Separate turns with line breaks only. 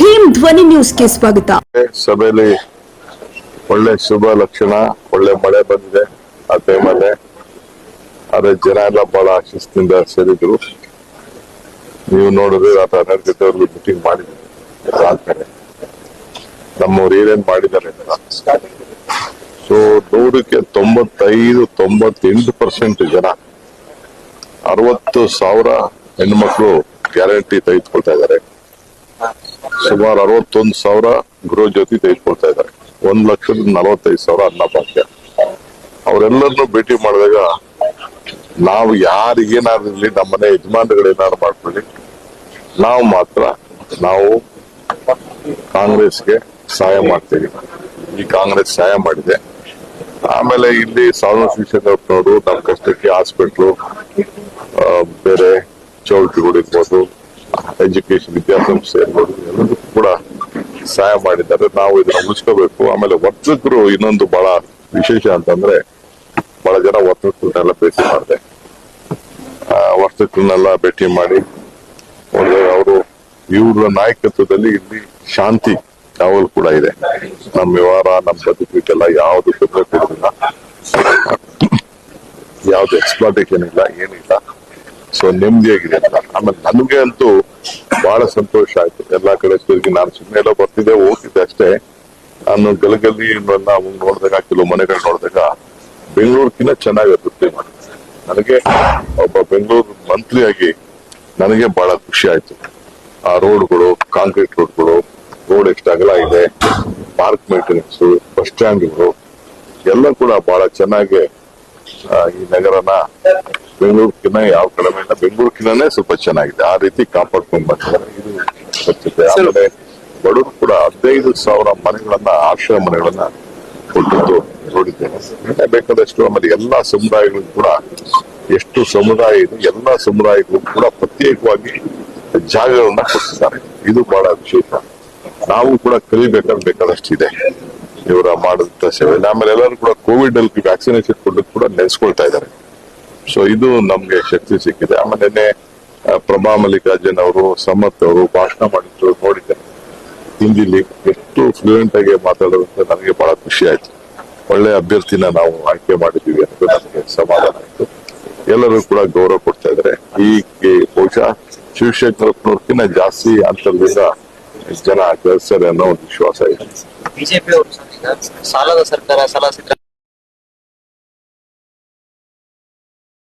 ಭೀಮ್ ಧ್ವನಿ ನ್ಯೂಸ್ಗೆ ಸ್ವಾಗತ.
ಸಭೆಯಲ್ಲಿ ಒಳ್ಳೆ ಶುಭ ಲಕ್ಷಣ, ಒಳ್ಳೆ ಮಳೆ ಬಂದಿದೆ ಆ ಟೈಮಲ್ಲೇ. ಆದ್ರೆ ಜನ ಎಲ್ಲ ಬಹಳ ಶಿಸ್ತಿಂದ ಸೇರಿದ್ರು. ನೀವು ನೋಡಿದ್ರೆ ರಾತ್ರಿ 12 ಗಂಟೆವರೆಗೂ ಮೀಟಿಂಗ್ ಮಾಡಿದ್ರು. ಆದ್ಮೇಲೆ ನಮ್ಮವ್ರು ಏನೇನ್ ಮಾಡಿದ್ದಾರೆ ಸೊ 100ಕ್ಕೆ 95-98% ಜನ 60,000 ಹೆಣ್ಮಕ್ಳು ಗ್ಯಾರಂಟಿ ತೆಗೆದುಕೊಳ್ತಾ ಇದ್ದಾರೆ. ಸುಮಾರು 61,000 ಗೃಹ ಜ್ಯೋತಿ ತೆಗೆದುಕೊಳ್ತಾ ಇದ್ದಾರೆ. 1,45,000 ಅನ್ನಭಾಗ್ಯ. ಅವರೆಲ್ಲರನ್ನು ಭೇಟಿ ಮಾಡಿದಾಗ ನಾವು ಯಾರಿಗೇನಾದ್ರೂ ನಮ್ಮನೆ ಯಜಮಾನರುಗಳು ಏನಾದ್ರು ಮಾಡ್ಕೊಳ್ಳಿ, ನಾವು ಕಾಂಗ್ರೆಸ್ಗೆ ಸಹಾಯ ಮಾಡ್ತೀವಿ. ಈ ಕಾಂಗ್ರೆಸ್ ಸಹಾಯ ಮಾಡಿದೆ. ಆಮೇಲೆ ಇಲ್ಲಿ ಸಾರ್ವಜನಿಕರು ನಮ್ಮ ಕಷ್ಟಕ್ಕೆ ಹಾಸ್ಪಿಟ್ಲು, ಬೇರೆ ಚೌಲ್ಟ್ರಿಗಳು ಇರ್ಬೋದು, ಎಜುಕೇಶನ್ ವಿದ್ಯಾಸಂಸ್ಥೆ ಇರ್ಬೋದು, ಎಲ್ಲದಕ್ಕೂ ಕೂಡ ಸಹಾಯ ಮಾಡಿದ್ದಾರೆ. ನಾವು ಇದನ್ನ ಉಳಿಸ್ಕೋಬೇಕು. ಆಮೇಲೆ ವರ್ತಕರು ಇನ್ನೊಂದು ಬಹಳ ವಿಶೇಷ ಅಂತಂದ್ರೆ, ಬಹಳ ಜನ ವರ್ತಕರನ್ನೆಲ್ಲ ಭೇಟಿ ಮಾಡಿದೆ. ವರ್ತಕರನ್ನೆಲ್ಲ ಭೇಟಿ ಮಾಡಿ ಅವರು ಇವರ ನಾಯಕತ್ವದಲ್ಲಿ ಇಲ್ಲಿ ಶಾಂತಿ ಯಾವಾಗಲೂ ಕೂಡ ಇದೆ. ನಮ್ಮ ವ್ಯವಹಾರ, ನಮ್ಮ ಬದುಕಿಗೆಲ್ಲ ಯಾವ್ದು ತೊಂದರೆ ಕೊಡೋದಿಲ್ಲ, ಯಾವ್ದು ಎಕ್ಸ್ಪ್ಲಾಟೇಷನ್ ಇಲ್ಲ, ಏನಿಲ್ಲ. ಸೊ ನೆಮ್ಮದಿಯಾಗಿದೆ ಅಂತ. ಆಮೇಲೆ ನನ್ಗೆ ಅಂತೂ ಬಹಳ ಸಂತೋಷ ಆಯ್ತು. ಎಲ್ಲಾ ಕಡೆ ತಿರುಗಿ ನಾನು ಸುಮ್ಮನೆ ಎಲ್ಲ ಬರ್ತಿದ್ದೆ, ಹೋಗ್ತಿದ್ದೆ ಅಷ್ಟೇ. ನಾನು ಗಲಗಲಿ ನೋಡಿದಾಗ, ಕೆಲವು ಮನೆಗಳು ನೋಡಿದಾಗ ಬೆಂಗಳೂರಿಗಿಂತ ಚೆನ್ನಾಗಿ ಅಭಿವೃದ್ಧಿ ಮಾಡಿದೆ. ನನಗೆ ಒಬ್ಬ ಬೆಂಗಳೂರು ಮಂತ್ರಿಯಾಗಿ ನನಗೆ ಬಹಳ ಖುಷಿ ಆಯ್ತು. ಆ ರೋಡ್ಗಳು, ಕಾಂಕ್ರೀಟ್ ರೋಡ್ಗಳು, ರೋಡ್ ಎಷ್ಟು ಅಗಲ ಇದೆ, ಪಾರ್ಕ್ ಮೇಂಟೆನೆನ್ಸ್, ಬಸ್ ಸ್ಟ್ಯಾಂಡ್ಗಳು ಎಲ್ಲ ಕೂಡ ಬಹಳ ಚೆನ್ನಾಗಿ ಈ ನಗರನ ಬೆಂಗಳೂರಿಗಿನ್ನ ಯಾವ ಕಡಿಮೆ ಇಲ್ಲ, ಬೆಂಗಳೂರಿಗಿನೇ ಸ್ವಲ್ಪ ಚೆನ್ನಾಗಿದೆ. ಆ ರೀತಿ ಕಾಪಾಡ್ಕೊಂಡು ಬರ್ತಾರೆ. ಇದು ಸ್ವಚ್ಛತೆ. ಆಮೇಲೆ ಬಡವರು ಕೂಡ 15,000 ಮನೆಗಳನ್ನ, ಆಶ್ರಯ ಮನೆಗಳನ್ನ ಕೊಟ್ಟಿದ್ದು ನೋಡಿದ್ದೇನೆ. ಬೇಕಾದಷ್ಟು. ಆಮೇಲೆ ಎಲ್ಲಾ ಸಮುದಾಯಗಳು ಕೂಡ, ಎಷ್ಟು ಸಮುದಾಯ ಇದೆ, ಎಲ್ಲಾ ಸಮುದಾಯಗಳು ಕೂಡ ಪ್ರತ್ಯೇಕವಾಗಿ ಜಾಗಗಳನ್ನ ಕೊಟ್ಟಿದ್ದಾರೆ. ಇದು ಬಹಳ ವಿಶೇಷ. ನಾವು ಕೂಡ ಬೇಕಾದಷ್ಟಿದೆ ಇವರ ಮಾಡಿದಂತ ಸೇವೆ. ಆಮೇಲೆ ಎಲ್ಲರೂ ಕೂಡ ಕೋವಿಡ್ ಅಲ್ಲಿ ವ್ಯಾಕ್ಸಿನೇಷನ್ ಕೊಟ್ಟು ಕೂಡ ನೆನೆಸ್ಕೊಳ್ತಾ ಇದ್ದಾರೆ. ಸೊ ಇದು ನಮ್ಗೆ ಶಕ್ತಿ ಸಿಕ್ಕಿದೆ. ಆಮೇಲೆ ನಿನ್ನೆ ಪ್ರಭಾ ಮಲ್ಲಿಕಾರ್ಜುನ್ ಅವರು, ಸಮರ್ಥ್ ಅವರು ಭಾಷಣ ಮಾಡಿದ್ರು ನೋಡಿದ್ದೇನೆ. ಹಿಂದಿಲಿ ಎಷ್ಟು ಫ್ಲೂಯೆಂಟ್ ಆಗಿ ಮಾತಾಡೋದಂತ ನನಗೆ ಬಹಳ ಖುಷಿ ಆಯ್ತು. ಒಳ್ಳೆ ಅಭ್ಯರ್ಥಿನ ನಾವು ಆಯ್ಕೆ ಮಾಡಿದೀವಿ ಅಂತ ನನಗೆ ಸಮಾಧಾನ ಆಯ್ತು. ಎಲ್ಲರೂ ಕೂಡ ಗೌರವ ಕೊಡ್ತಾ ಇದ್ದಾರೆ. ಈ ಬಹುಶಃ ಶಿವಶಂಕರಪ್ಪನವ್ರಕ್ಕಿಂತ ಜಾಸ್ತಿ ಅಂತರದಿಂದ ಜನ ಗೆಲ್ಸ್ತಾರೆ ಅನ್ನೋ ಒಂದು ವಿಶ್ವಾಸ ಇದೆ.
ಬಿಜೆಪಿ ಅವರು ಸಾಲದ ಸರ್ಕಾರ,